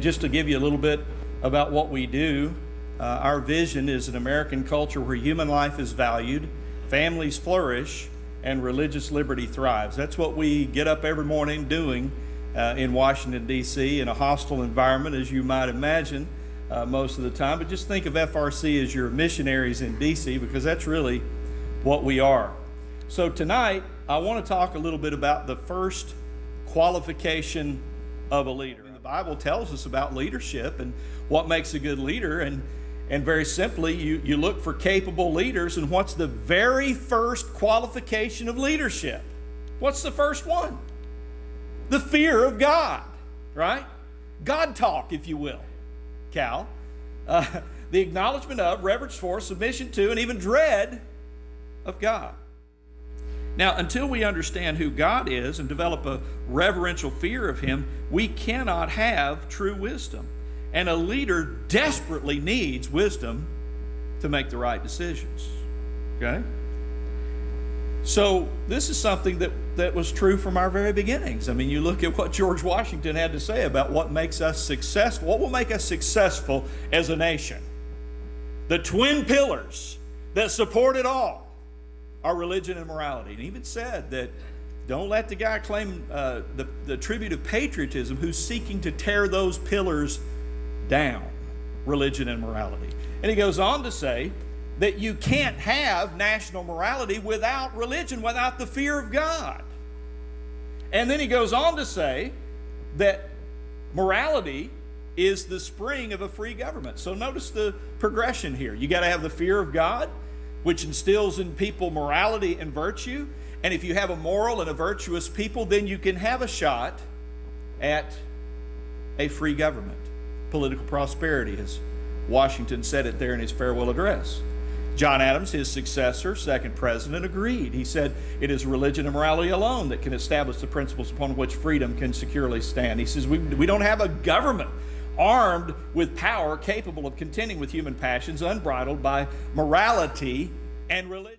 Just to give you a little bit about what we do, our vision is an American culture where human life is valued, families flourish, and religious liberty thrives. That's what we get up every morning doing in Washington, D.C., in a hostile environment, as you might imagine, most of the time. But just think of FRC as your missionaries in D.C., because that's really what we are. So tonight, I want to talk a little bit about the first qualification of a leader. The Bible tells us about leadership and what makes a good leader, and very simply, you look for capable leaders. And what's the very first qualification of leadership? What's the first one? The fear of God, right? God talk, if you will, Cal. The acknowledgement of, reverence for, submission to, and even dread of God. Now, until we understand who God is and develop a reverential fear of Him, we cannot have true wisdom. And a leader desperately needs wisdom to make the right decisions. Okay? So this is something that was true from our very beginnings. I mean, you look at what George Washington had to say about what makes us successful. What will make us successful as a nation? The twin pillars that support it all are religion and morality. And he even said that don't let the guy claim the tribute of patriotism who's seeking to tear those pillars down, religion and morality. And he goes on to say that you can't have national morality without religion, without the fear of God. And then he goes on to say that morality is the spring of a free government. So notice the progression here. You got to have the fear of God, which instills in people morality and virtue. And if you have a moral and a virtuous people, then you can have a shot at a free government. Political prosperity, as Washington said it there in his farewell address. John Adams, his successor, second president, agreed. He said, it is religion and morality alone that can establish the principles upon which freedom can securely stand. He says, we don't have a government armed with power capable of contending with human passions, unbridled by morality and religion.